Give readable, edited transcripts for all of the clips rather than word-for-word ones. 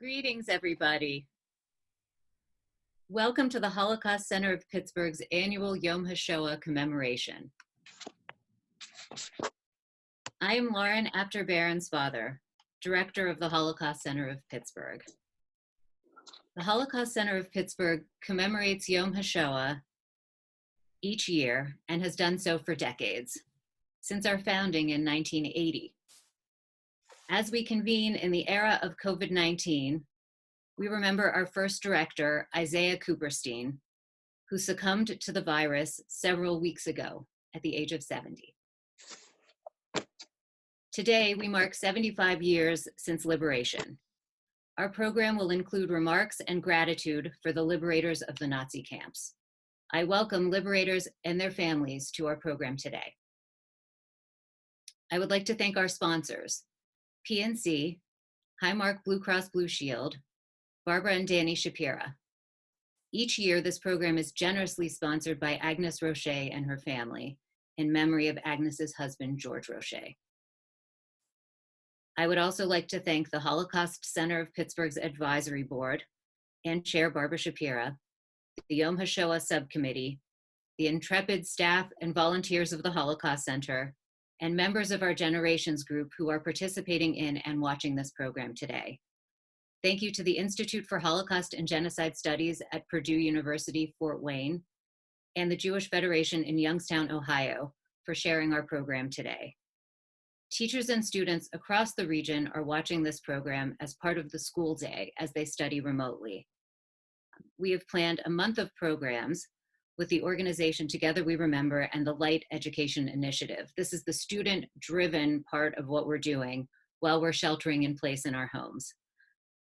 Greetings, everybody. Welcome to the Holocaust Center of Pittsburgh's annual Yom HaShoah commemoration. I am Lauren Apter-Barron's father, director of the Holocaust Center of Pittsburgh. The Holocaust Center of Pittsburgh commemorates Yom HaShoah each year and has done so for decades, since our founding in 1980. As we convene in the era of COVID-19, we remember our first director, Isaiah Cooperstein, who succumbed to the virus several weeks ago at the age of 70. Today, we mark 75 years since liberation. Our program will include remarks and gratitude for the liberators of the Nazi camps. I welcome liberators and their families to our program today. I would like to thank our sponsors, PNC, Highmark Blue Cross Blue Shield, Barbara and Danny Shapira. Each year, this program is generously sponsored by Agnes Rocher and her family in memory of Agnes's husband, George Rocher. I would also like to thank the Holocaust Center of Pittsburgh's Advisory Board and Chair Barbara Shapira, the Yom HaShoah Subcommittee, the intrepid staff and volunteers of the Holocaust Center, and members of our Generations group who are participating in and watching this program today. Thank you to the Institute for Holocaust and Genocide Studies at Purdue University, Fort Wayne, and the Jewish Federation in Youngstown, Ohio, for sharing our program today. Teachers and students across the region are watching this program as part of the school day as they study remotely. We have planned a month of programs with the organization Together We Remember and the Light Education Initiative. This is the student-driven part of what we're doing while we're sheltering in place in our homes.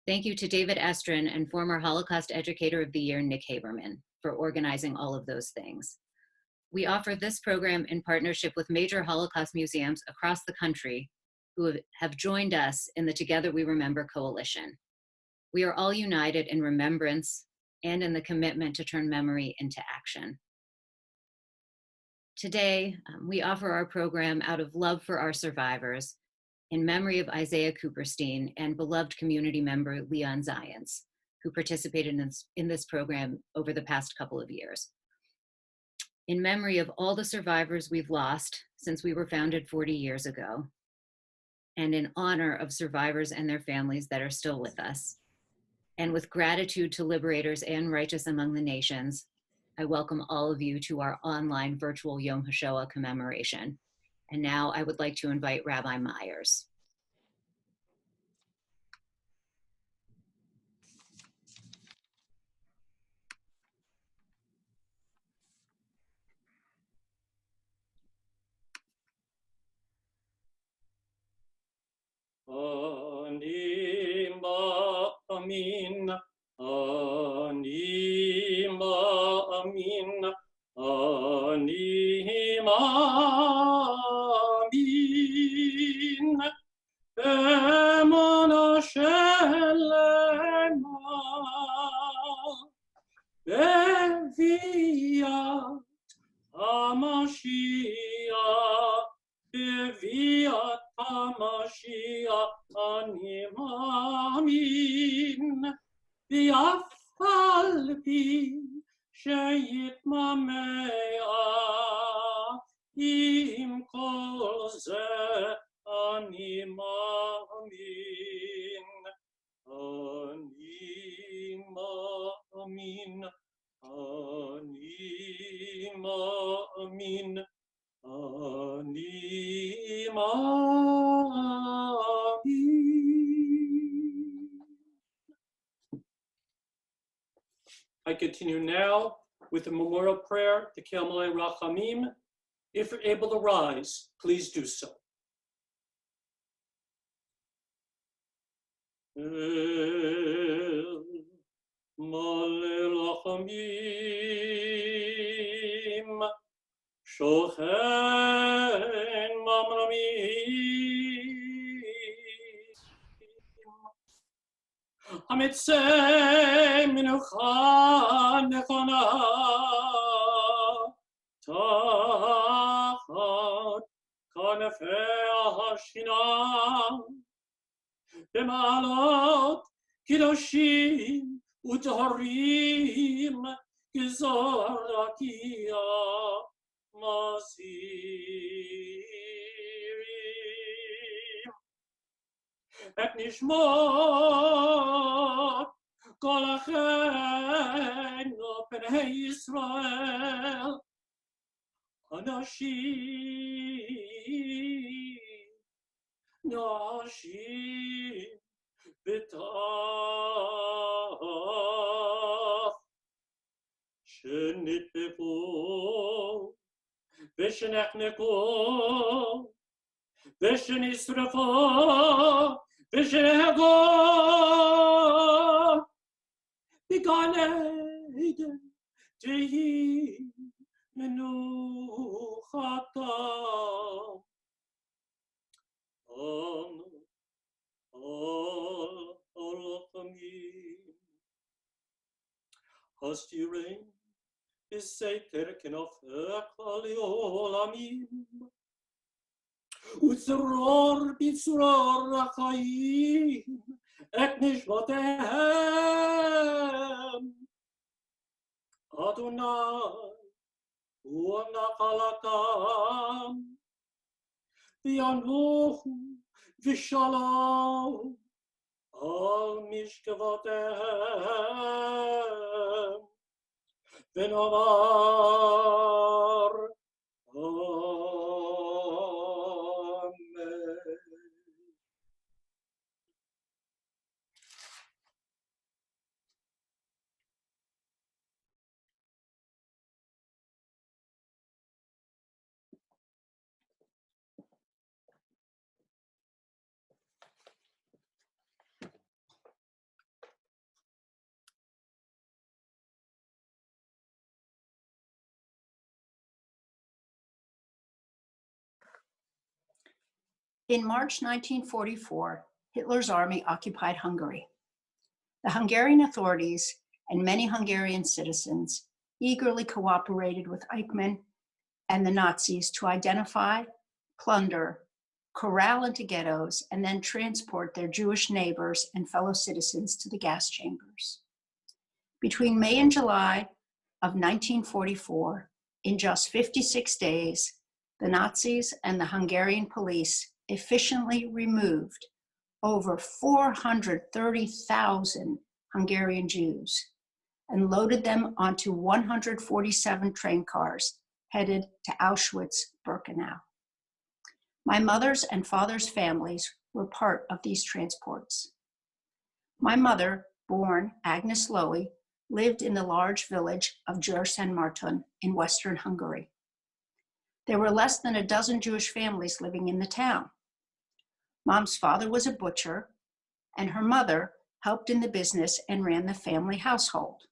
Thank you to David Estrin and former Holocaust Educator of the Year, Nick Haberman, for organizing all of those things. We offer this program in partnership with major Holocaust museums across the country who have joined us in the Together We Remember coalition. We are all united in remembrance and in the commitment to turn memory into action. Today, we offer our program out of love for our survivors in memory of Isaiah Cooperstein and beloved community member Leon Zients, who participated in this program over the past couple of years. In memory of all the survivors we've lost since we were founded 40 years ago, and in honor of survivors and their families that are still with us, and with gratitude to liberators and righteous among the nations, I welcome all of you to our online virtual Yom HaShoah commemoration. And now I would like to invite Rabbi Myers. Ani ma'amin, ani ma'amin, ani ma'amin, emana shelema, beviat HaMashiach, beviat HaMashiach, ani ma'amin, ve'af al pi sheyitmamea, im kol ze ani ma'amin, ani ma'amin, ani ma'amin, ani ma'amin. I continue now with the memorial prayer, the Kelmalei Rachamim. If you're able to rise, please do so. El Malei Rachamim, Shochen Mamramim, Hamitzei Minucha Nechona, Tachat Kanefei HaShinam, B'ma'alot Kedoshim Utaharim Gizarakia Masirim Eknishmat Kolachen Open Israel Anashim Nashim B'tach Shenitbeku V'shenechneku V'shenisrefu V'shenehego B'gan Eden Tehi Menuchatam Hastirein is seker kenof ekvali olamim. Utzror bitzror achayim et nishmatehem. Adonai u'nakalakam v'yanuchu v'shalom al mishkavatehem. V'nomar Amen. In March 1944, Hitler's army occupied Hungary. The Hungarian authorities and many Hungarian citizens eagerly cooperated with Eichmann and the Nazis to identify, plunder, corral into ghettos, and then transport their Jewish neighbors and fellow citizens to the gas chambers. Between May and July of 1944, in just 56 days, the Nazis and the Hungarian police efficiently removed over 430,000 Hungarian Jews and loaded them onto 147 train cars headed to Auschwitz-Birkenau. My mother's and father's families were part of these transports. My mother, born Agnes Loi, lived in the large village of Győr-Szentmárton in Western Hungary. There were less than a dozen Jewish families living in the town. Mom's father was a butcher, and her mother helped in the business and ran the family household.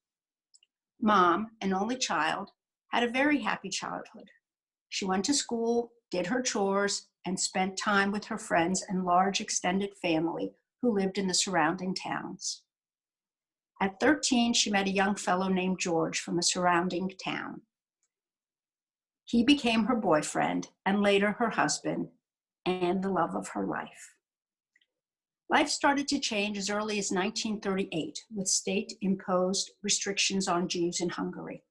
Mom, an only child, had a very happy childhood. She went to school, did her chores, and spent time with her friends and large extended family who lived in the surrounding towns. At 13, she met a young fellow named George from a surrounding town. He became her boyfriend and later her husband and the love of her life. Life started to change as early as 1938 with state-imposed restrictions on Jews in Hungary.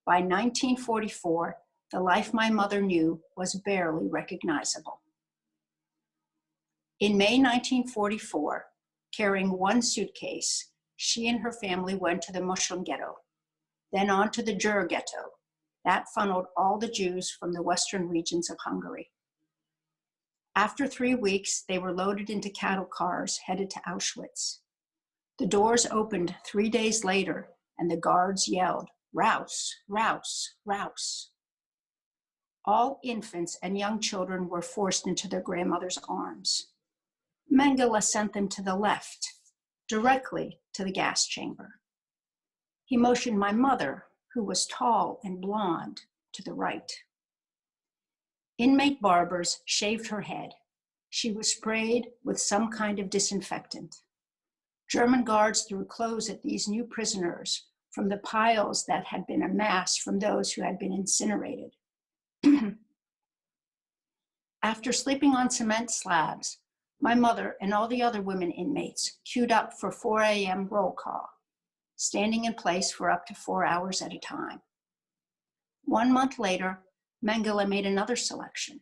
By 1944, the life my mother knew was barely recognizable. In May 1944, carrying one suitcase, she and her family went to the Moshon ghetto, then on to the Győr ghetto. That funneled all the Jews from the western regions of Hungary. After 3 weeks, they were loaded into cattle cars headed to Auschwitz. The doors opened 3 days later, and the guards yelled, "Raus, raus, raus." All infants and young children were forced into their grandmother's arms. Mengele sent them to the left, directly to the gas chamber. He motioned my mother, who was tall and blonde, to the right. Inmate barbers shaved her head. She was sprayed with some kind of disinfectant. German guards threw clothes at these new prisoners from the piles that had been amassed from those who had been incinerated. After sleeping on cement slabs, My mother and all the other women inmates queued up for 4 a.m. roll call, standing in place for up to 4 hours at a time. 1 month later, Mengele made another selection.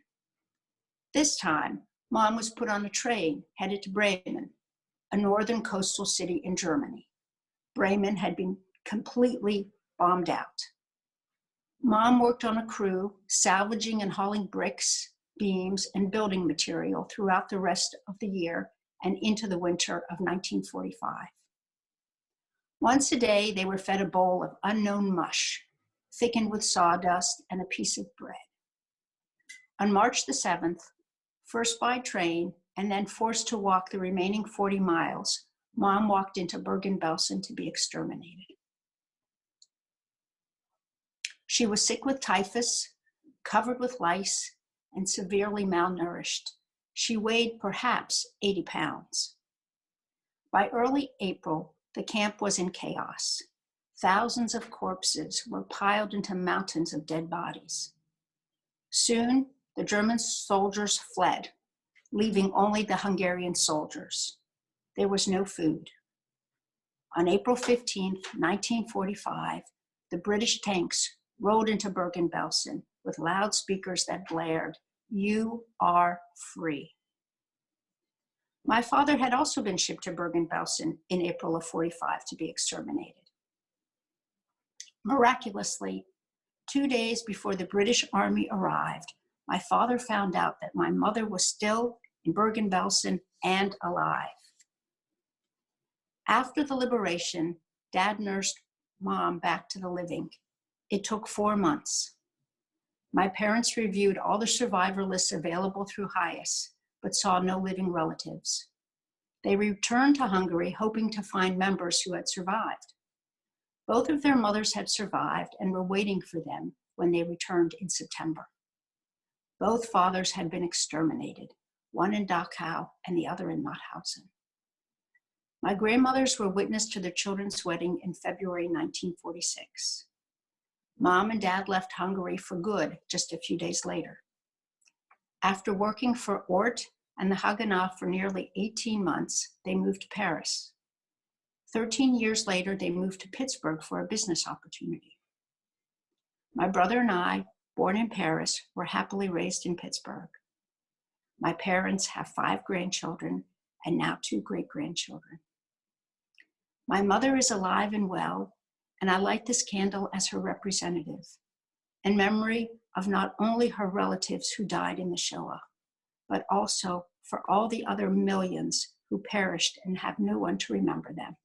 This time, Mom was put on a train headed to Bremen, a northern coastal city in Germany. Bremen had been completely bombed out. Mom worked on a crew, salvaging and hauling bricks, beams, and building material throughout the rest of the year and into the winter of 1945. Once a day, they were fed a bowl of unknown mush, thickened with sawdust and a piece of bread. On March the 7th, first by train and then forced to walk the remaining 40 miles, Mom walked into Bergen-Belsen to be exterminated. She was sick with typhus, covered with lice, and severely malnourished. She weighed perhaps 80 pounds. By early April, the camp was in chaos. Thousands of corpses were piled into mountains of dead bodies. Soon, the German soldiers fled, leaving only the Hungarian soldiers. There was no food. On April 15, 1945, the British tanks rolled into Bergen-Belsen with loudspeakers that blared, "You are free." My father had also been shipped to Bergen-Belsen in April of 45 to be exterminated. Miraculously, 2 days before the British Army arrived, my father found out that my mother was still in Bergen-Belsen and alive. After the liberation, Dad nursed Mom back to the living. It took 4 months. My parents reviewed all the survivor lists available through HIAS, but saw no living relatives. They returned to Hungary, hoping to find members who had survived. Both of their mothers had survived and were waiting for them when they returned in September. Both fathers had been exterminated, one in Dachau and the other in Mauthausen. My grandmothers were witness to their children's wedding in February 1946. Mom and Dad left Hungary for good just a few days later. After working for Ort and the Haganah for nearly 18 months, they moved to Paris. 13 years later, they moved to Pittsburgh for a business opportunity. My brother and I, born in Paris, were happily raised in Pittsburgh. My parents have 5 grandchildren and now 2 great-grandchildren. My mother is alive and well, and I light this candle as her representative, in memory of not only her relatives who died in the Shoah, but also for all the other millions who perished and have no one to remember them.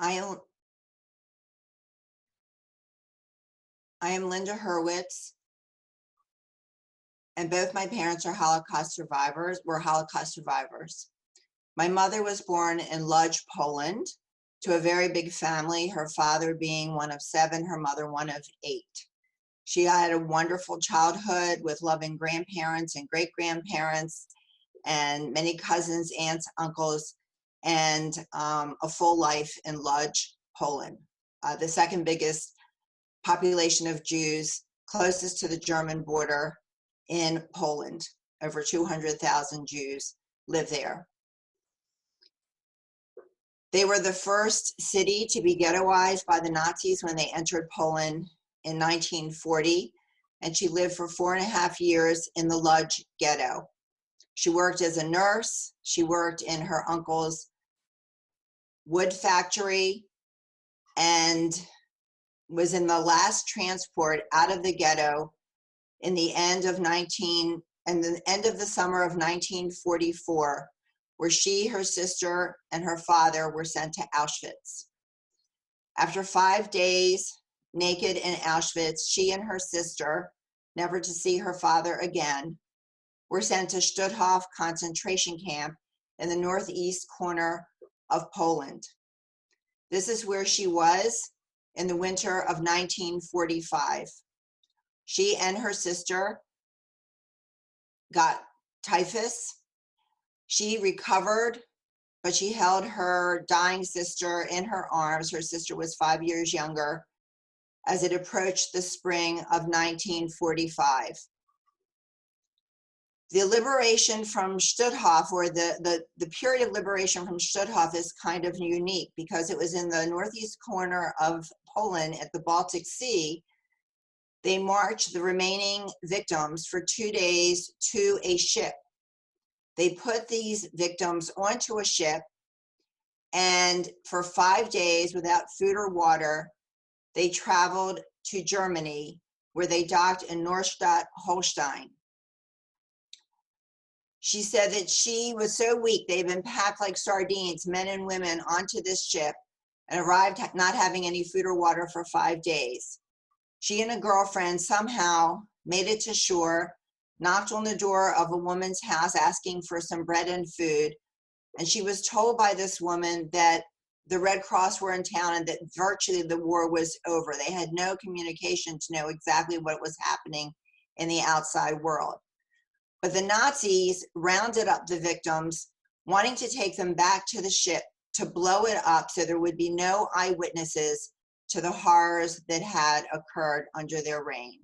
I am Linda Hurwitz, and both my parents are were Holocaust survivors. My mother was born in Lodz, Poland, to a very big family, her father being one of 7, her mother one of 8. She had a wonderful childhood with loving grandparents and great-grandparents and many cousins, aunts, uncles, and a full life in Lodz, Poland, the second biggest population of Jews closest to the German border in Poland. Over 200,000 Jews live there. They were the first city to be ghettoized by the Nazis when they entered Poland in 1940, and she lived for 4.5 years in the Lodz ghetto. She worked as a nurse. She worked in her uncle's wood factory and was in the last transport out of the ghetto in the end of the summer of 1944, where she, her sister, and her father were sent to Auschwitz. After 5 days naked in Auschwitz, she and her sister, never to see her father again, were sent to Stutthof concentration camp in the northeast corner of Poland. This is where she was in the winter of 1945. She and her sister got typhus. She recovered, but she held her dying sister in her arms. Her sister was 5 years younger as it approached the spring of 1945. The liberation from Stutthof, or the period of liberation from Stutthof, is kind of unique because it was in the northeast corner of Poland at the Baltic Sea. They marched the remaining victims for 2 days to a ship. They put these victims onto a ship, and for 5 days, without food or water, they traveled to Germany, where they docked in Neustadt-Holstein. She said that she was so weak, they'd been packed like sardines, men and women, onto this ship and arrived not having any food or water for 5 days. She and a girlfriend somehow made it to shore, knocked on the door of a woman's house asking for some bread and food. And she was told by this woman that the Red Cross were in town and that virtually the war was over. They had no communication to know exactly what was happening in the outside world. But the Nazis rounded up the victims, wanting to take them back to the ship to blow it up so there would be no eyewitnesses to the horrors that had occurred under their reign.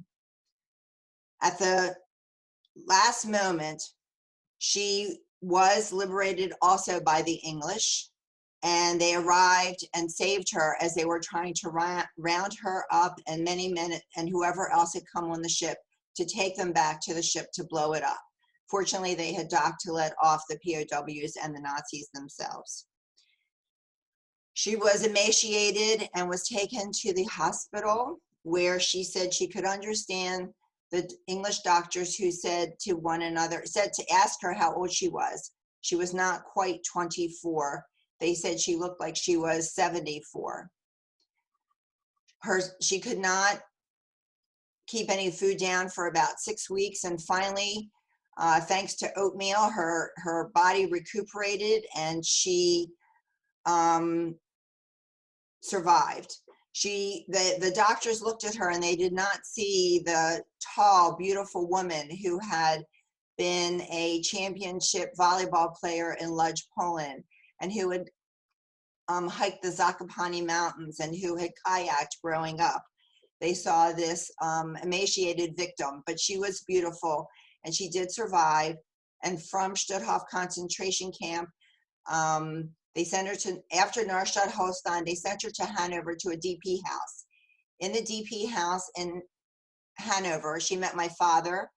At the last moment, she was liberated also by the English, and they arrived and saved her as they were trying to round her up and many men and whoever else had come on the ship to take them back to the ship to blow it up. Fortunately, they had docked to let off the POWs and the Nazis themselves. She was emaciated and was taken to the hospital, where she said she could understand the English doctors who said to one another, said to ask her how old she was. She was not quite 24. They said she looked like she was 74. She could not keep any food down for about 6 weeks, and finally, thanks to oatmeal, her body recuperated and she survived. The doctors looked at her and they did not see the tall, beautiful woman who had been a championship volleyball player in Lodz, Poland, and who had hiked the Zakopane Mountains and who had kayaked growing up. They saw this emaciated victim, but she was beautiful and she did survive. And from Stutthof concentration camp, they sent her to, after Neustadt-Holstein, they sent her to Hanover to a DP house. In the DP house in Hanover, she met my father,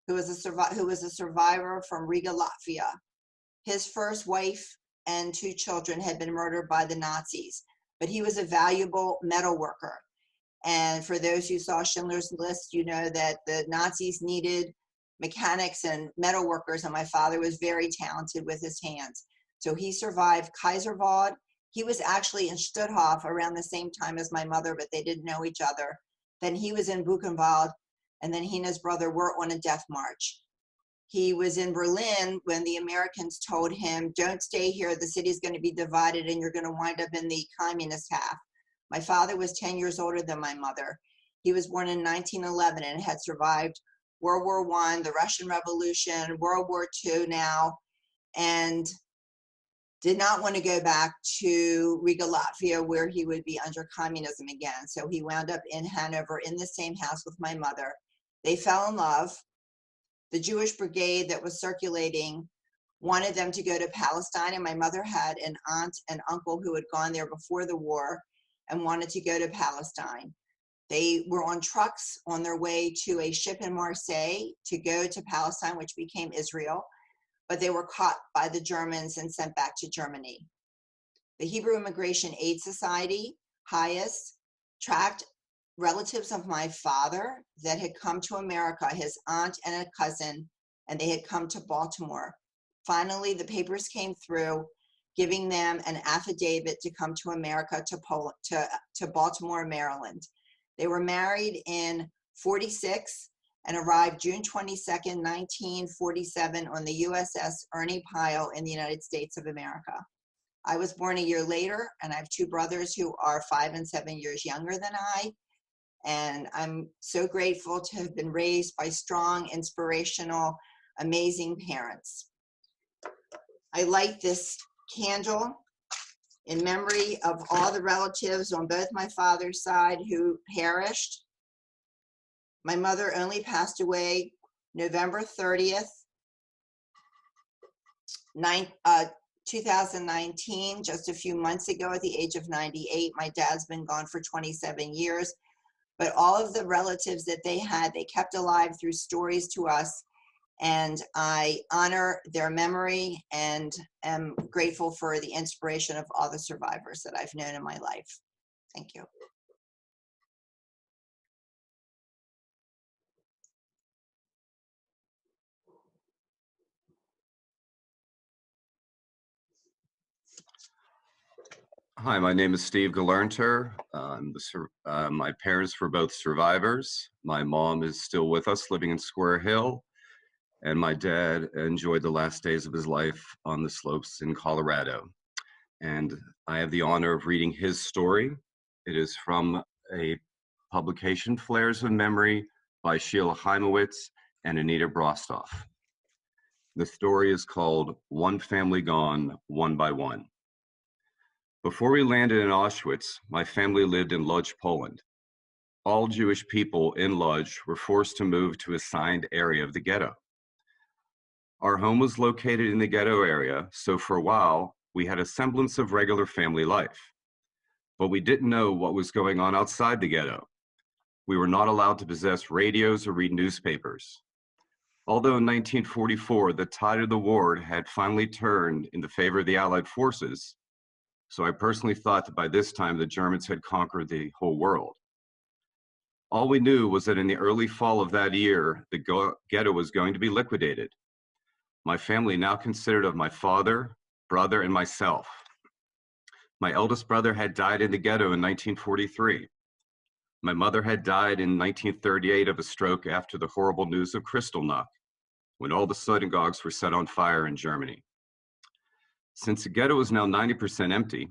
who was a survivor from Riga, Latvia. His first wife and 2 children had been murdered by the Nazis, but he was a valuable metal worker. And for those who saw Schindler's List, you know that the Nazis needed mechanics and metal workers, and my father was very talented with his hands. So he survived Kaiserwald. He was actually in Stutthof around the same time as my mother, but they didn't know each other. Then he was in Buchenwald, and then he and his brother were on a death march. He was in Berlin when the Americans told him, don't stay here, the city's going to be divided and you're going to wind up in the communist half. My father was 10 years older than my mother. He was born in 1911 and had survived World War I, the Russian Revolution, World War II now, and did not want to go back to Riga, Latvia, where he would be under communism again. So he wound up in Hanover in the same house with my mother. They fell in love. The Jewish brigade that was circulating wanted them to go to Palestine, and my mother had an aunt and uncle who had gone there before the war and wanted to go to Palestine. They were on trucks on their way to a ship in Marseille to go to Palestine, which became Israel, but they were caught by the Germans and sent back to Germany. The Hebrew Immigration Aid Society, HIAS, tracked relatives of my father that had come to America, his aunt and a cousin, and they had come to Baltimore. Finally, the papers came through, giving them an affidavit to come to America, to Baltimore, Maryland. They were married in 46 and arrived June 22nd, 1947 on the USS Ernie Pyle in the United States of America. I was born a year later, and I have two brothers who are 5 and 7 years younger than I. And I'm so grateful to have been raised by strong, inspirational, amazing parents. I light this candle in memory of all the relatives on both my father's side who perished. My mother only passed away November 30th, 2019, just a few months ago at the age of 98. My dad's been gone for 27 years, but all of the relatives that they had, they kept alive through stories to us, and I honor their memory and am grateful for the inspiration of all the survivors that I've known in my life. Thank you. Hi, my name is Steve Gallardo. My parents were both survivors. My mom is still with us, living in Square Hill, and my dad enjoyed the last days of his life on the slopes in Colorado. And I have the honor of reading his story. It is from a publication, Flares of Memory, by Sheila Heimowitz and Anita Brostoff. The story is called One Family Gone, One by One. Before we landed in Auschwitz, my family lived in Lodz, Poland. All Jewish people in Lodz were forced to move to an assigned area of the ghetto. Our home was located in the ghetto area, so for a while, we had a semblance of regular family life. But we didn't know what was going on outside the ghetto. We were not allowed to possess radios or read newspapers. Although in 1944, the tide of the war had finally turned in the favor of the Allied forces, so I personally thought that by this time the Germans had conquered the whole world. All we knew was that in the early fall of that year, the ghetto was going to be liquidated. My family now consisted of my father, brother, and myself. My eldest brother had died in the ghetto in 1943. My mother had died in 1938 of a stroke after the horrible news of Kristallnacht, when all the synagogues were set on fire in Germany. Since the ghetto was now 90% empty,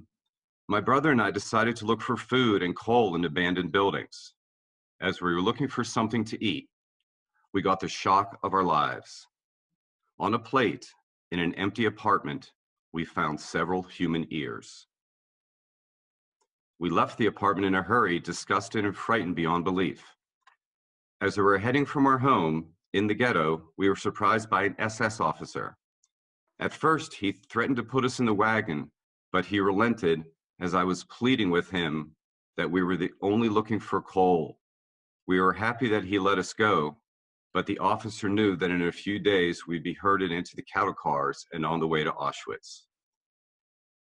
my brother and I decided to look for food and coal in abandoned buildings. As we were looking for something to eat, we got the shock of our lives. On a plate, in an empty apartment, we found several human ears. We left the apartment in a hurry, disgusted and frightened beyond belief. As we were heading from our home in the ghetto, we were surprised by an SS officer. At first, he threatened to put us in the wagon, but he relented as I was pleading with him that we were only looking for coal. We were happy that he let us go, but the officer knew that in a few days we'd be herded into the cattle cars and on the way to Auschwitz.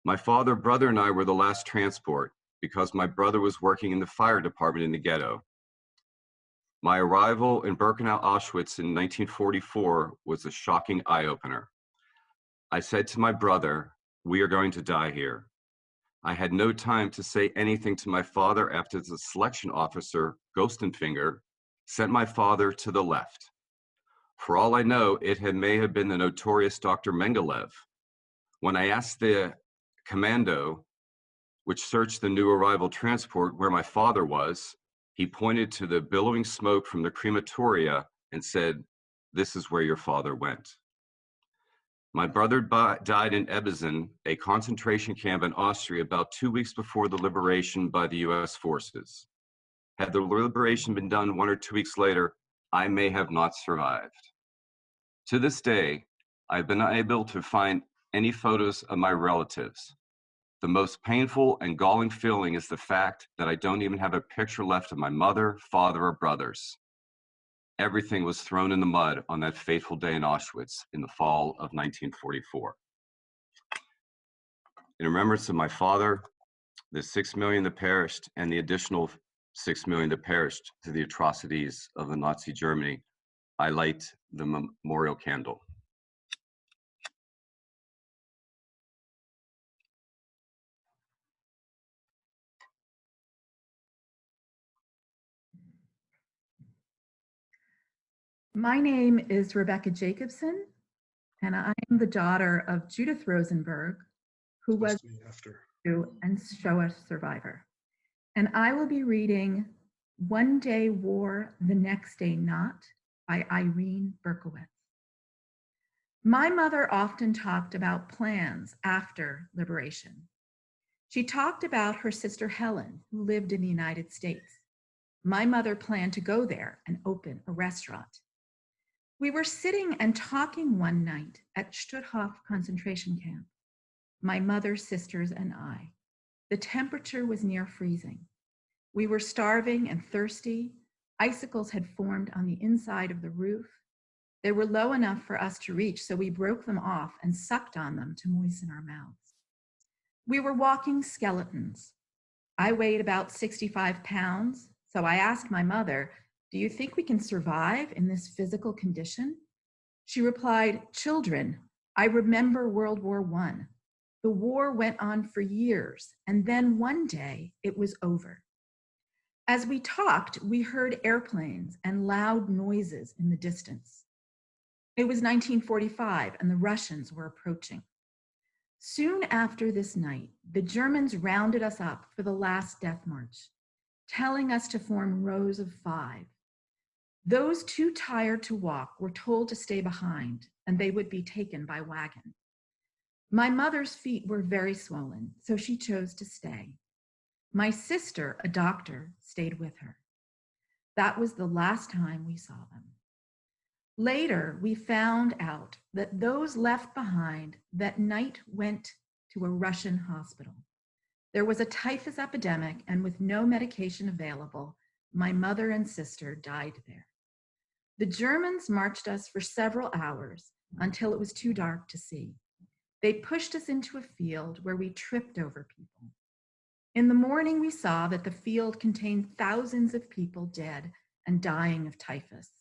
My father, brother, and I were the last transport because my brother was working in the fire department in the ghetto. My arrival in Birkenau, Auschwitz in 1944 was a shocking eye-opener. I said to my brother, "We are going to die here." I had no time to say anything to my father after the selection officer, Gostenfinger, sent my father to the left. For all I know, may have been the notorious Dr. Mengelev. When I asked the commando, which searched the new arrival transport where my father was, he pointed to the billowing smoke from the crematoria and said, "This is where your father went." My brother died in Ebesen, a concentration camp in Austria, about 2 weeks before the liberation by the US forces. Had the liberation been done 1 or 2 weeks later, I may have not survived. To this day, I've been unable to find any photos of my relatives. The most painful and galling feeling is the fact that I don't even have a picture left of my mother, father, or brothers. Everything was thrown in the mud on that fateful day in Auschwitz in the fall of 1944. In remembrance of my father, the 6 million that perished, and the additional 6 million that perished through the atrocities of the Nazi Germany, I light the memorial candle. My name is Rebecca Jacobson, and I am the daughter of Judith Rosenberg, who was and Shoah survivor. And I will be reading One Day War, the Next Day Not by Irene Berkowitz. My mother often talked about plans after liberation. She talked about her sister Helen, who lived in the United States. My mother planned to go there and open a restaurant. We were sitting and talking one night at Stutthof concentration camp, my mother, sisters, and I. The temperature was near freezing. We were starving and thirsty. Icicles had formed on the inside of the roof. They were low enough for us to reach, so we broke them off and sucked on them to moisten our mouths. We were walking skeletons. I weighed about 65 pounds, so I asked my mother, "Do you think we can survive in this physical condition?" She replied, "Children, I remember World War I. The war went on for years, and then one day it was over." As we talked, we heard airplanes and loud noises in the distance. It was 1945, and the Russians were approaching. Soon after this night, the Germans rounded us up for the last death march, telling us to form rows of 5. Those too tired to walk were told to stay behind, and they would be taken by wagon. My mother's feet were very swollen, so she chose to stay. My sister, a doctor, stayed with her. That was the last time we saw them. Later, we found out that those left behind that night went to a Russian hospital. There was a typhus epidemic, and with no medication available, my mother and sister died there. The Germans marched us for several hours until it was too dark to see. They pushed us into a field where we tripped over people. In the morning, we saw that the field contained thousands of people dead and dying of typhus.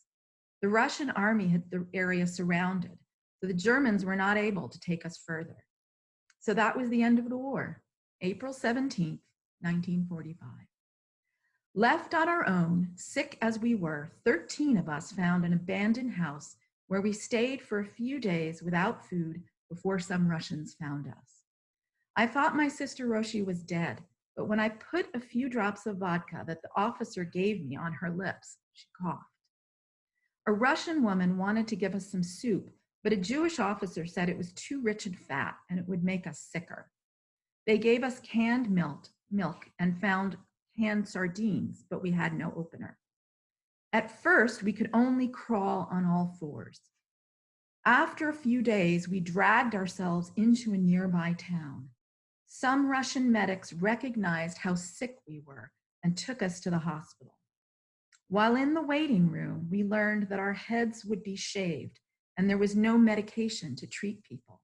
The Russian army had the area surrounded, so the Germans were not able to take us further. So that was the end of the war, April 17th, 1945. Left on our own, sick as we were, 13 of us found an abandoned house where we stayed for a few days without food before some Russians found us. I thought my sister Roshi was dead, but when I put a few drops of vodka that the officer gave me on her lips, she coughed. A Russian woman wanted to give us some soup, but a Jewish officer said it was too rich and fat and it would make us sicker. They gave us canned milk and found canned sardines, but we had no opener. At first, we could only crawl on all fours. After a few days, we dragged ourselves into a nearby town. Some Russian medics recognized how sick we were and took us to the hospital. While in the waiting room, we learned that our heads would be shaved and there was no medication to treat people.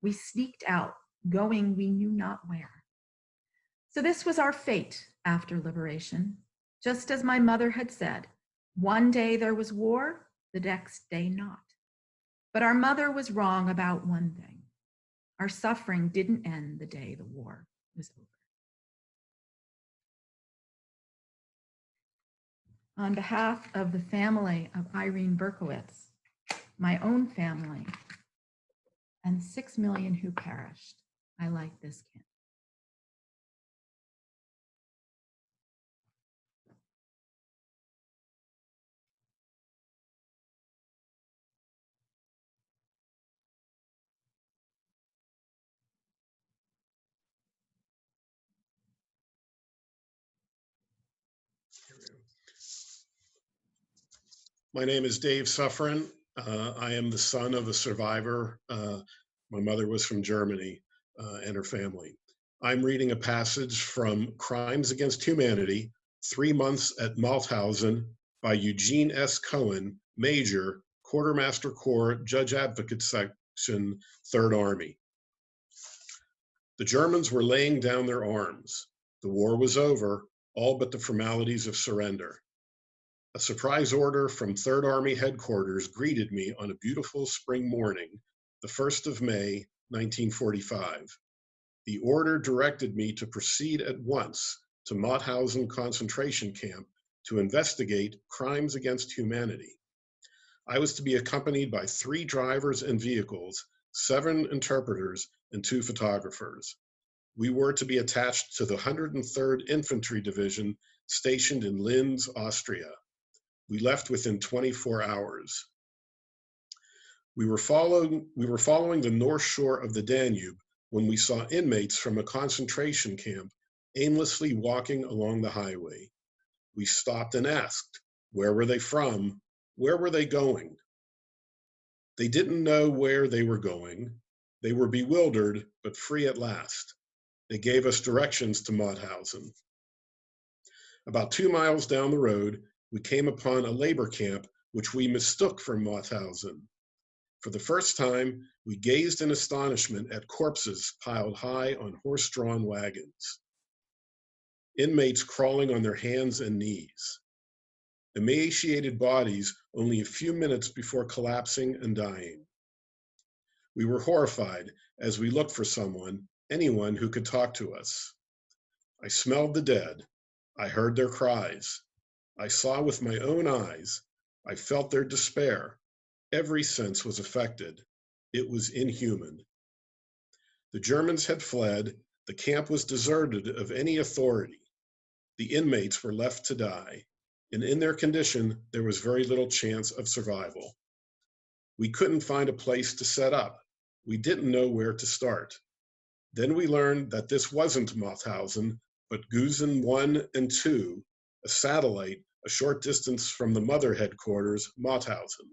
We sneaked out, going we knew not where. So this was our fate after liberation. Just as my mother had said, one day there was war, the next day not. But our mother was wrong about one thing. Our suffering didn't end the day the war was over. On behalf of the family of Irene Berkowitz, my own family, and 6 million who perished, I light this candle. My name is Dave Suffren. I am the son of a survivor. My mother was from Germany and her family. I'm reading a passage from Crimes Against Humanity, 3 Months at Mauthausen by Eugene S. Cohen, Major, Quartermaster Corps, Judge Advocate Section, 3rd Army. The Germans were laying down their arms. The war was over, all but the formalities of surrender. A surprise order from 3rd Army headquarters greeted me on a beautiful spring morning, the 1st of May, 1945. The order directed me to proceed at once to Mauthausen concentration camp to investigate crimes against humanity. I was to be accompanied by 3 drivers and vehicles, 7 interpreters, and 2 photographers. We were to be attached to the 103rd Infantry Division stationed in Linz, Austria. We left within 24 hours. We were following the north shore of the Danube when we saw inmates from a concentration camp aimlessly walking along the highway. We stopped and asked, where were they from? Where were they going? They didn't know where they were going. They were bewildered, but free at last. They gave us directions to Mauthausen. About 2 miles down the road, we came upon a labor camp which we mistook for Mauthausen. For the first time, we gazed in astonishment at corpses piled high on horse-drawn wagons. Inmates crawling on their hands and knees. Emaciated bodies only a few minutes before collapsing and dying. We were horrified as we looked for someone, anyone who could talk to us. I smelled the dead. I heard their cries. I saw with my own eyes. I felt their despair. Every sense was affected. It was inhuman. The Germans had fled. The camp was deserted of any authority. The inmates were left to die, and in their condition, there was very little chance of survival. We couldn't find a place to set up. We didn't know where to start. Then we learned that this wasn't Mauthausen, but Gusen 1 and 2, a satellite a short distance from the mother headquarters, Mauthausen.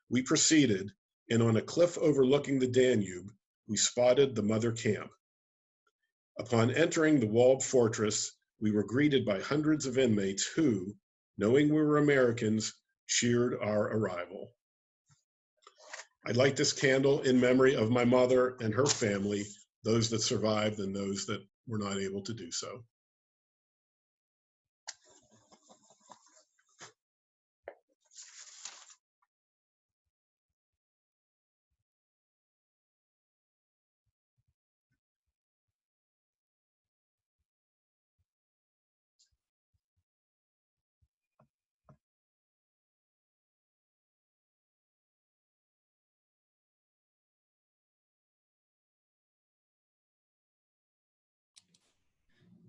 We proceeded, and on a cliff overlooking the Danube, we spotted the mother camp. Upon entering the walled fortress, we were greeted by hundreds of inmates who, knowing we were Americans, cheered our arrival. I light this candle in memory of my mother and her family, those that survived and those that were not able to do so.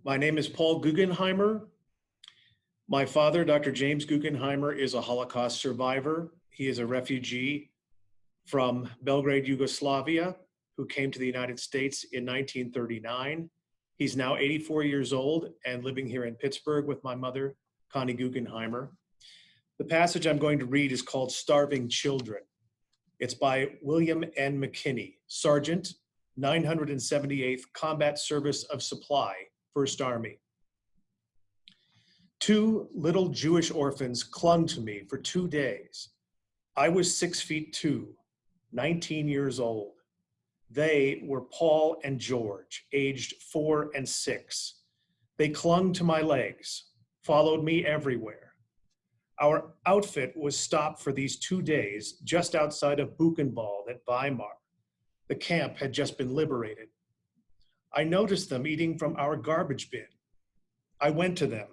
My name is Paul Guggenheimer. My father, Dr. James Guggenheimer, is a Holocaust survivor. He is a refugee from Belgrade, Yugoslavia, who came to the United States in 1939. He's now 84 years old and living here in Pittsburgh with my mother, Connie Guggenheimer. The passage I'm going to read is called Starving Children. It's by William N. McKinney, Sergeant, 978th Combat Service of Supply, First Army. 2 little Jewish orphans clung to me for 2 days. I was 6'2", 19 years old. They were Paul and George, aged 4 and 6. They clung to my legs, followed me everywhere. Our outfit was stopped for these 2 days just outside of Buchenwald at Weimar. The camp had just been liberated. I noticed them eating from our garbage bin. I went to them,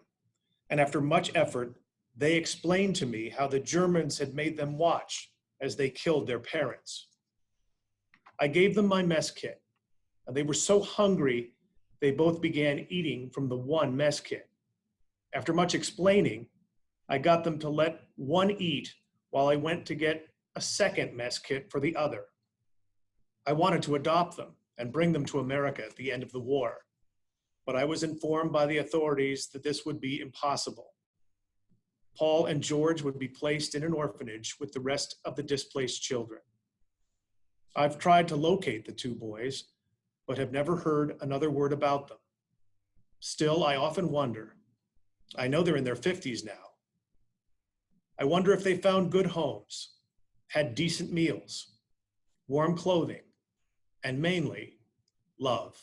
and after much effort, they explained to me how the Germans had made them watch as they killed their parents. I gave them my mess kit, and they were so hungry, they both began eating from the one mess kit. After much explaining, I got them to let one eat while I went to get a second mess kit for the other. I wanted to adopt them and bring them to America at the end of the war, but I was informed by the authorities that this would be impossible. Paul and George would be placed in an orphanage with the rest of the displaced children. I've tried to locate the 2 boys, but have never heard another word about them. Still, I often wonder. I know they're in their 50s now. I wonder if they found good homes, had decent meals, warm clothing, and mainly, love.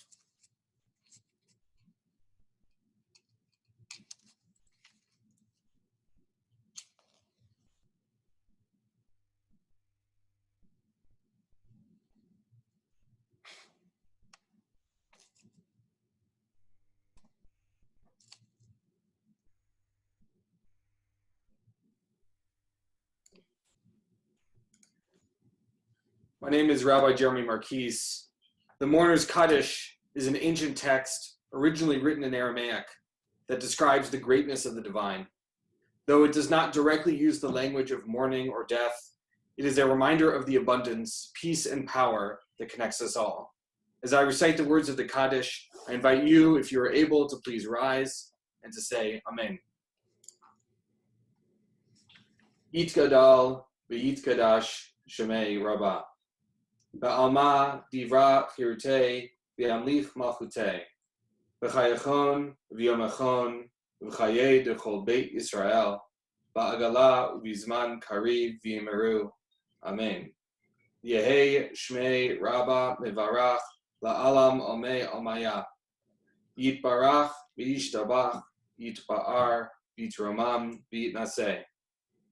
My name is Rabbi Jeremy Marquise. The Mourner's Kaddish is an ancient text originally written in Aramaic that describes the greatness of the divine. Though it does not directly use the language of mourning or death, it is a reminder of the abundance, peace, and power that connects us all. As I recite the words of the Kaddish, I invite you, if you are able, to please rise and to say Amen. Yitgadal v'yitgadash shemei Rabbah. Ba'alma divra chirutei v'amlich malchutei. V'chayachon v'yomachon v'chayei dechol beit Yisrael. Ba'agala v'zman kariv v'yimeru. Amen. Yehei shmei Rabbah mevarach la'alam omei omaya. Yitbarach v'yishtabach yitba'ar v'yitramam v'yitnaseh.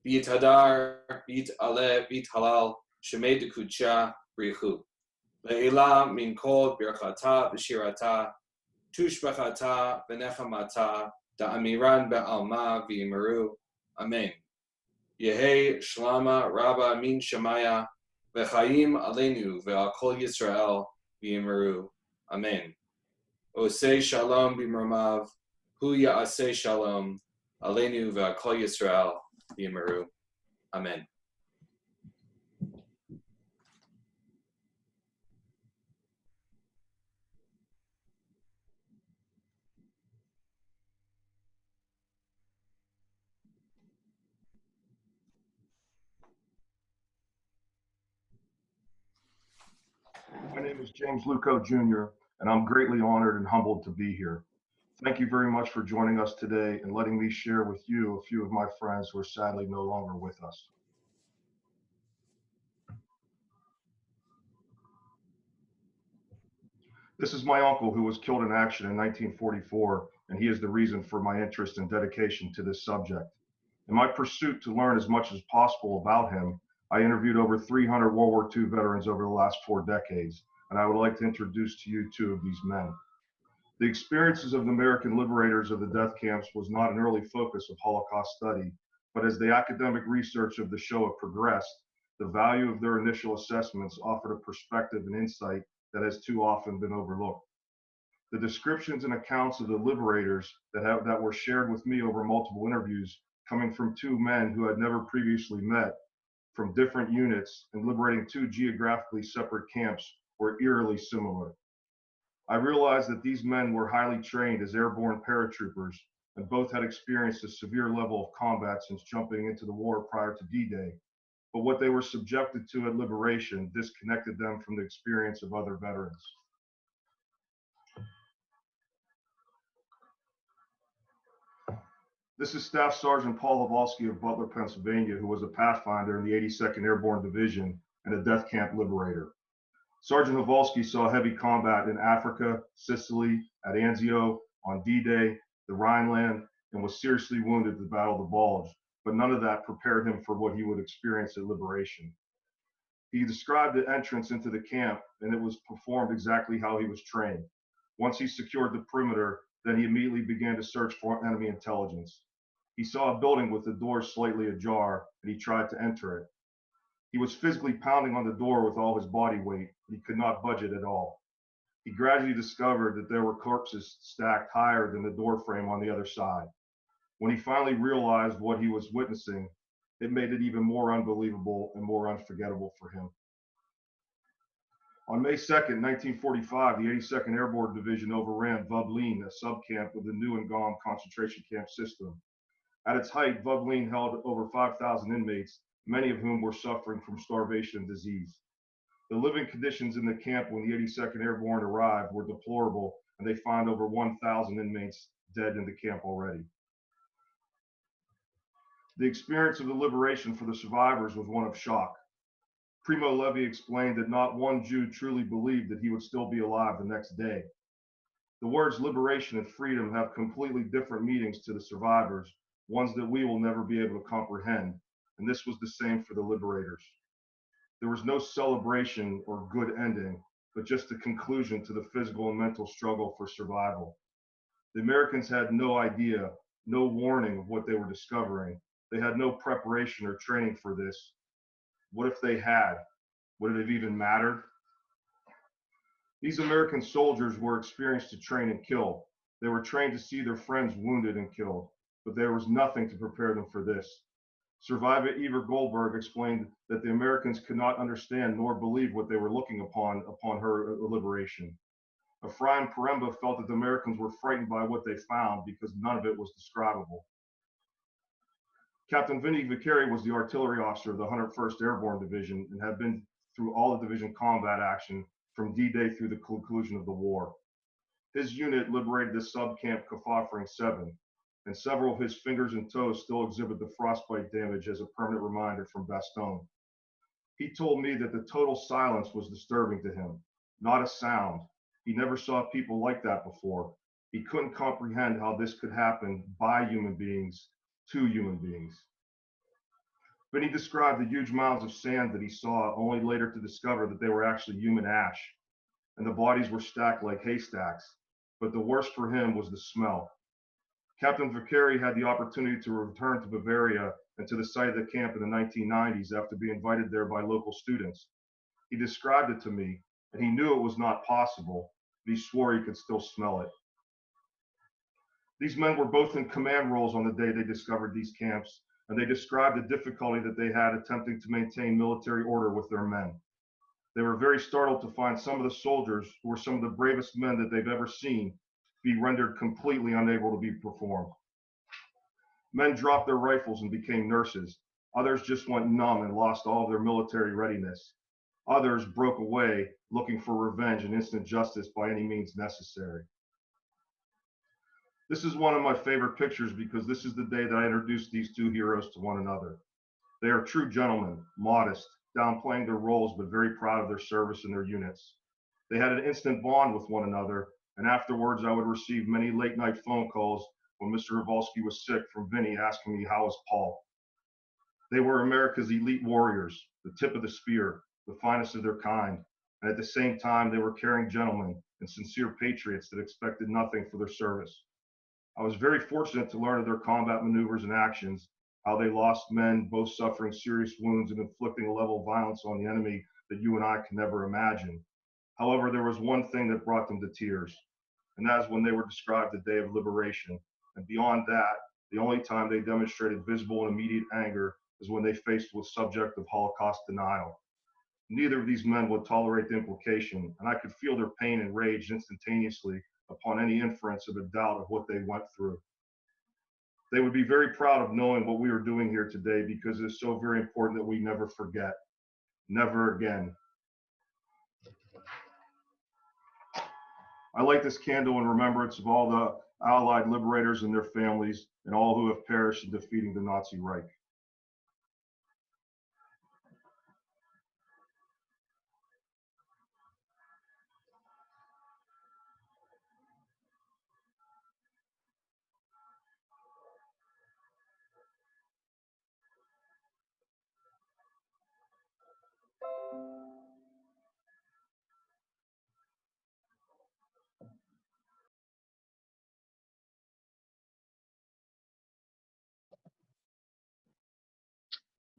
V'yithadar v'yit'aleh v'yithalal shemei dekudsha brichu. Le'ila min kol birchata v'shirata tushbachata v'nechamata da'amiran be'alma v'yimeru. Amen. Yehei shlama Rabba min shemaya v'chayim aleinu ve'al kol Yisrael v'yimeru. Amen. Osei shalom b'mromav hu ya'aseh shalom aleinu ve'al kol Yisrael v'yimeru. Amen. My name is James Luco Jr., and I'm greatly honored and humbled to be here. Thank you very much for joining us today and letting me share with you a few of my friends who are sadly no longer with us. This is my uncle who was killed in action in 1944, and he is the reason for my interest and dedication to this subject. In my pursuit to learn as much as possible about him, I interviewed over 300 World War II veterans over the last 4 decades, and I would like to introduce to you 2 of these men. The experiences of the American liberators of the death camps was not an early focus of Holocaust study, but as the academic research of the Shoah progressed, the value of their initial assessments offered a perspective and insight that has too often been overlooked. The descriptions and accounts of the liberators that were shared with me over multiple interviews, coming from 2 men who had never previously met, from different units and liberating 2 geographically separate camps, were eerily similar. I realized that these men were highly trained as airborne paratroopers, and both had experienced a severe level of combat since jumping into the war prior to D-Day. But what they were subjected to at liberation disconnected them from the experience of other veterans. This is Staff Sergeant Paul Havolsky of Butler, Pennsylvania, who was a Pathfinder in the 82nd Airborne Division and a death camp liberator. Sergeant Havolsky saw heavy combat in Africa, Sicily, at Anzio, on D-Day, the Rhineland, and was seriously wounded at the Battle of the Bulge, but none of that prepared him for what he would experience at liberation. He described the entrance into the camp, and it was performed exactly how he was trained. Once he secured the perimeter, then he immediately began to search for enemy intelligence. He saw a building with the door slightly ajar, and he tried to enter it. He was physically pounding on the door with all his body weight. He could not budge it at all. He gradually discovered that there were corpses stacked higher than the door frame on the other side. When he finally realized what he was witnessing, it made it even more unbelievable and more unforgettable for him. On May 2nd, 1945, the 82nd Airborne Division overran Vublin, a subcamp of the Neuengamme concentration camp system. At its height, Vublin held over 5,000 inmates, many of whom were suffering from starvation and disease. The living conditions in the camp when the 82nd Airborne arrived were deplorable, and they found over 1,000 inmates dead in the camp already. The experience of the liberation for the survivors was one of shock. Primo Levi explained that not one Jew truly believed that he would still be alive the next day. The words liberation and freedom have completely different meanings to the survivors, ones that we will never be able to comprehend, and this was the same for the liberators. There was no celebration or good ending, but just a conclusion to the physical and mental struggle for survival. The Americans had no idea, no warning of what they were discovering. They had no preparation or training for this. What if they had? Would it have even mattered? These American soldiers were experienced to train and kill. They were trained to see their friends wounded and killed, but there was nothing to prepare them for this. Survivor Eva Goldberg explained that the Americans could not understand nor believe what they were looking upon her liberation. Ephraim Paremba felt that the Americans were frightened by what they found because none of it was describable. Captain Vinnie Vicari was the artillery officer of the 101st Airborne Division and had been through all the division combat action from D-Day through the conclusion of the war. His unit liberated the sub-camp Kafafring 7, and several of his fingers and toes still exhibit the frostbite damage as a permanent reminder from Bastogne. He told me that the total silence was disturbing to him, not a sound. He never saw people like that before. He couldn't comprehend how this could happen by human beings to human beings. But he described the huge mounds of sand that he saw, only later to discover that they were actually human ash, and the bodies were stacked like haystacks. But the worst for him was the smell. Captain Vicari had the opportunity to return to Bavaria and to the site of the camp in the 1990s after being invited there by local students. He described it to me, and he knew it was not possible, but he swore he could still smell it. These men were both in command roles on the day they discovered these camps, and they described the difficulty that they had attempting to maintain military order with their men. They were very startled to find some of the soldiers, who were some of the bravest men that they've ever seen, be rendered completely unable to be performed. Men dropped their rifles and became nurses. Others just went numb and lost all of their military readiness. Others broke away, looking for revenge and instant justice by any means necessary. This is one of my favorite pictures because this is the day that I introduced these two heroes to one another. They are true gentlemen, modest, downplaying their roles, but very proud of their service and their units. They had an instant bond with one another, and afterwards I would receive many late-night phone calls when Mr. Hurwitz was sick from Vinny asking me, how was Paul? They were America's elite warriors, the tip of the spear, the finest of their kind, and at the same time they were caring gentlemen and sincere patriots that expected nothing for their service. I was very fortunate to learn of their combat maneuvers and actions, how they lost men, both suffering serious wounds and inflicting a level of violence on the enemy that you and I can never imagine. However, there was one thing that brought them to tears, and that is when they were described the day of liberation. And beyond that, the only time they demonstrated visible and immediate anger is when they faced with subject of Holocaust denial. Neither of these men would tolerate the implication, and I could feel their pain and rage instantaneously upon any inference of a doubt of what they went through. They would be very proud of knowing what we are doing here today because it is so very important that we never forget. Never again. I light this candle in remembrance of all the Allied liberators and their families and all who have perished in defeating the Nazi Reich.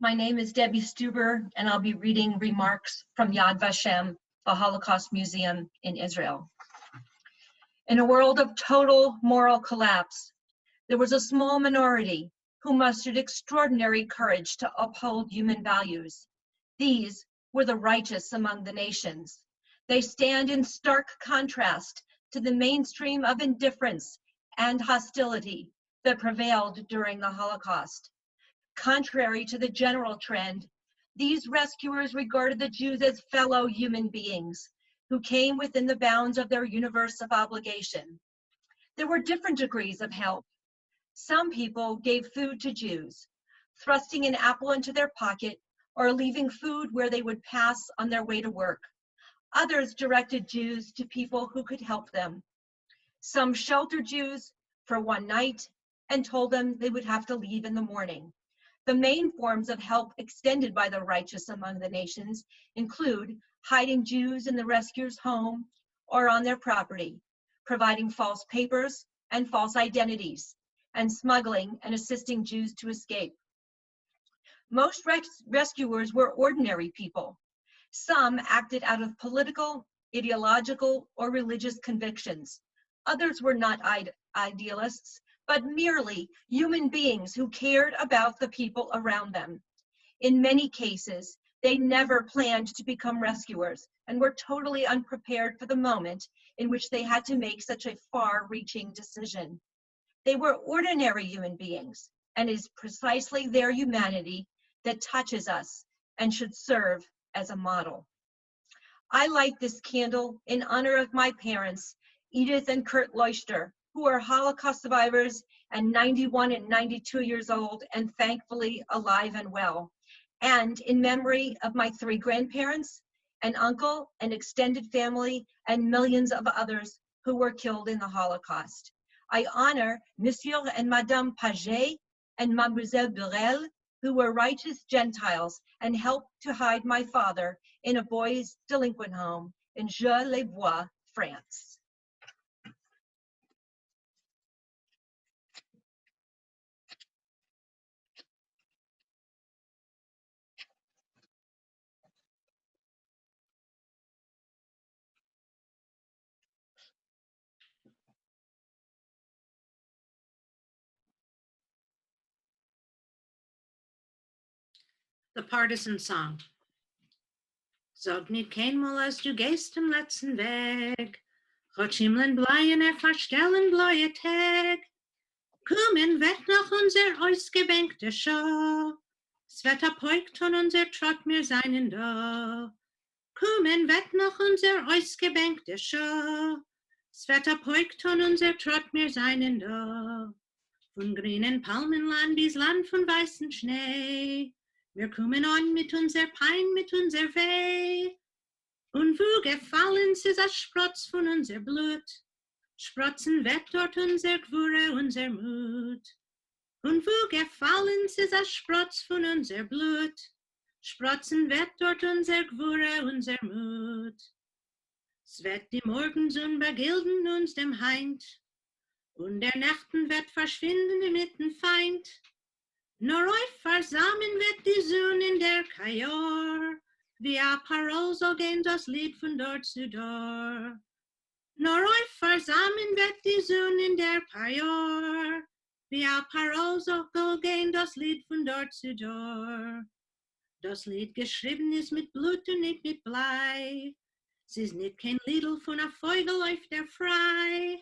My name is Debbie Stuber, and I'll be reading remarks from Yad Vashem, the Holocaust Museum in Israel. In a world of total moral collapse, there was a small minority who mustered extraordinary courage to uphold human values. These were the righteous among the nations. They stand in stark contrast to the mainstream of indifference and hostility that prevailed during the Holocaust. Contrary to the general trend, these rescuers regarded the Jews as fellow human beings who came within the bounds of their universe of obligation. There were different degrees of help. Some people gave food to Jews, thrusting an apple into their pocket or leaving food where they would pass on their way to work. Others directed Jews to people who could help them. Some sheltered Jews for one night and told them they would have to leave in the morning. The main forms of help extended by the righteous among the nations include hiding Jews in the rescuer's home or on their property, providing false papers and false identities, and smuggling and assisting Jews to escape. Most rescuers were ordinary people. Some acted out of political, ideological, or religious convictions. Others were not idealists, but merely human beings who cared about the people around them. In many cases, they never planned to become rescuers and were totally unprepared for the moment in which they had to make such a far-reaching decision. They were ordinary human beings, and it is precisely their humanity that touches us and should serve as a model. I light this candle in honor of my parents, Edith and Kurt Leuchter, who are Holocaust survivors and 91 and 92 years old and thankfully alive and well, and in memory of my 3 grandparents, an uncle, an extended family, and millions of others who were killed in the Holocaust. I honor Monsieur and Madame Paget and Mademoiselle Burel, who were righteous Gentiles and helped to hide my father in a boys' delinquent home in Jeux-les-Bois, France. The Partisan Song. Sag niet keinmal als du gehst im letzten Weg, Gott Himmeln bleien verstellen bleie Tag. Kommen weg noch unser ausgebänkte Schau, es wird abheugt von unser Trott mir seinen da. Kommen weg noch unser ausgebänkte Schau, es wird abheugt von unser Trott mir seinen da. Von grünen Palmenland bis Land von weißen Schnee, wir kommen an mit unser Pein, mit unser Weh. Und wo gefallen ist das Sprotz von unser Blut, sprotzen wird dort unser Gwure, unser Mut. Und wo gefallen ist das Sprotz von unser Blut, sprotzen wird dort unser Gwure, unser Mut. Es wird die Morgensonne begilden uns dem Heind, und der Nächten wird verschwinden mit dem Feind. Nur euch versammeln wird die Sonne in der Kajor, wie a Parol soll gehen das Lied von dort zu dort. Nur euch versammeln wird die Sonne in der Kajor, wie a Parol soll gehen das Lied von dort zu dort. Das Lied geschrieben ist mit Blut und nicht mit Blei, es ist nicht kein Liedl von a Vogel läuft er frei.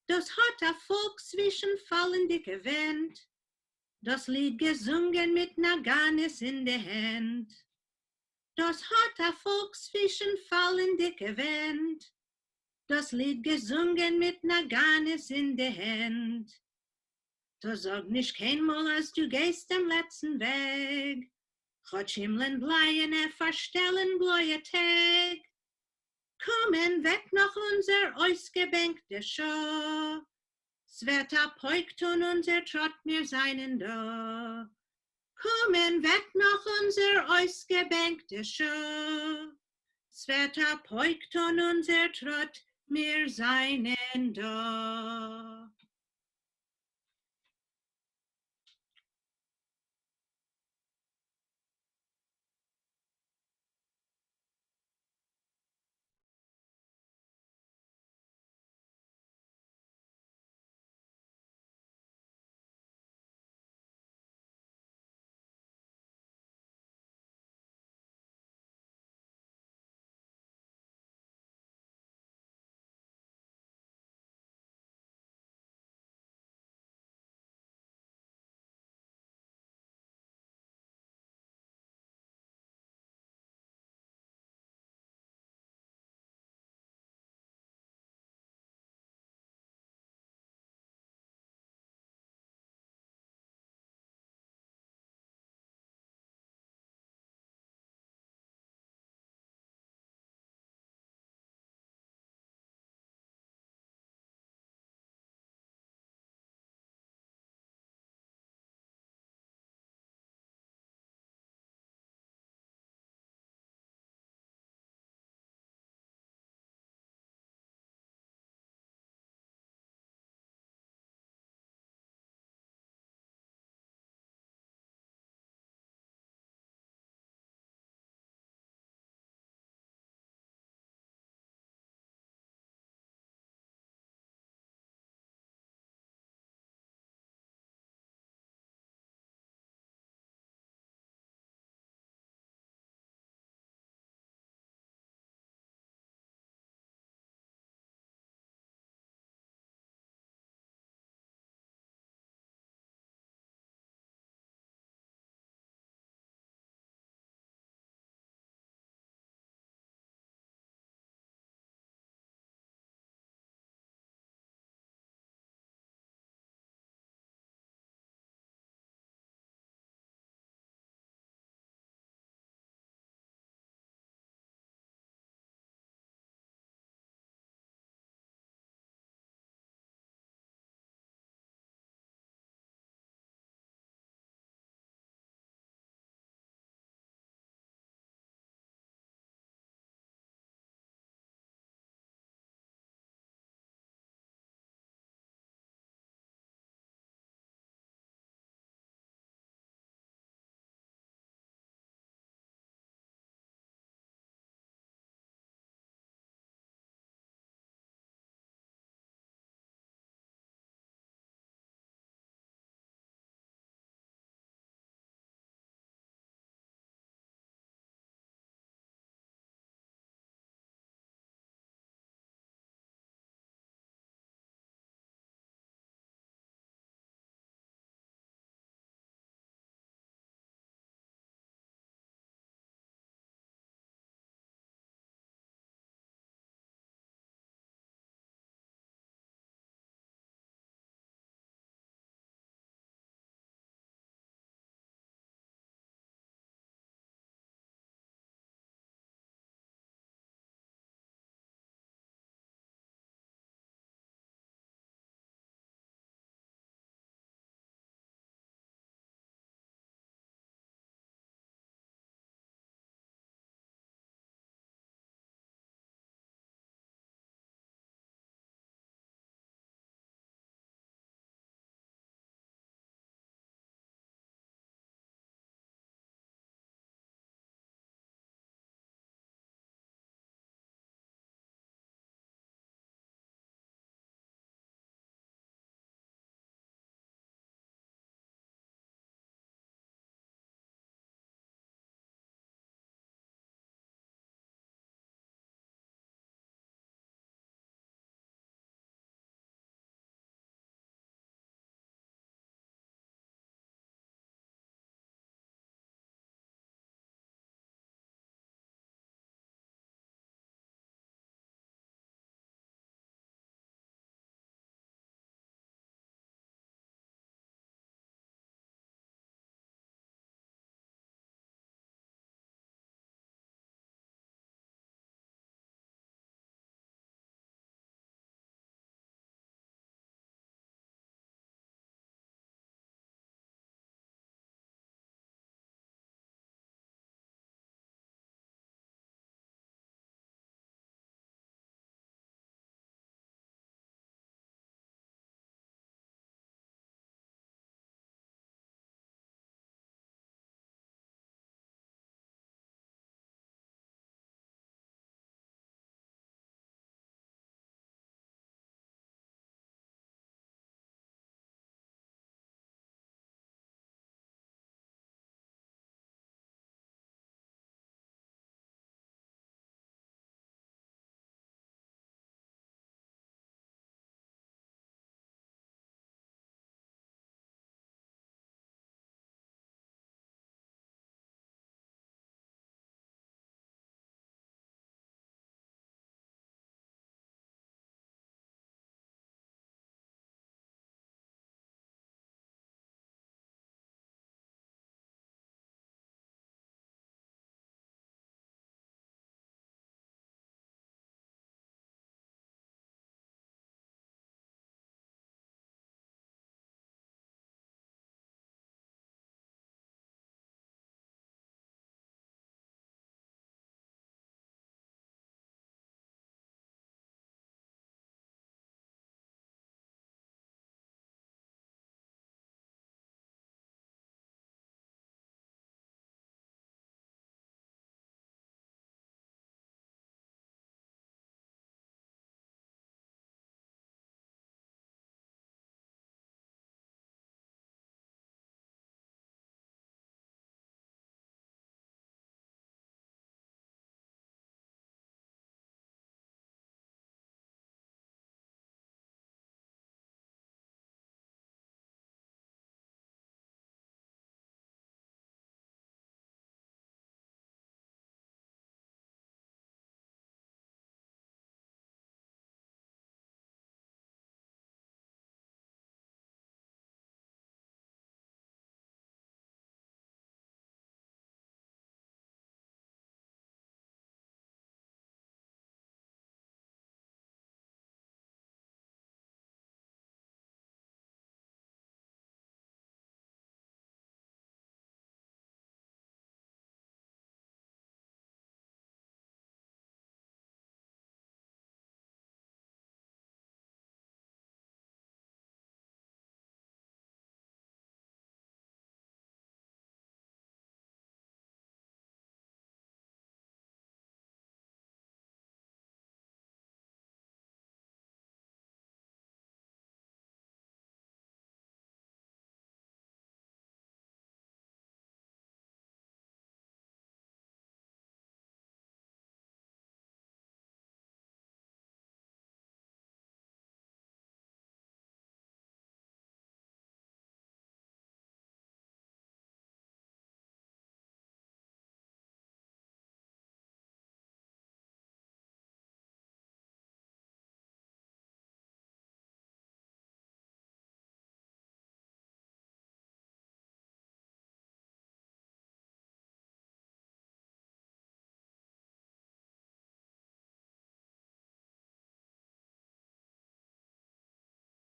Das hat a Volk zwischen fallen dicke Wind, das Lied gesungen mit Naganes in der Hand. Das hat a Volk zwischen fallen dicke Wind, das Lied gesungen mit Naganes in der Hand. Da sag nicht keinmal, als du gehst am letzten Weg, Gott Himmeln bleien verstellen bleie Tag. Kommen weg noch unser ausgebänkte Schau, es wird abheugt und unser Trott mir seinen da. Kommen weg noch unser ausgebänkte Schau, es wird abheugt und unser Trott mir seinen da.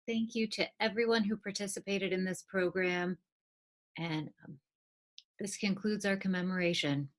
Thank you to everyone who participated in this program. And this concludes our commemoration.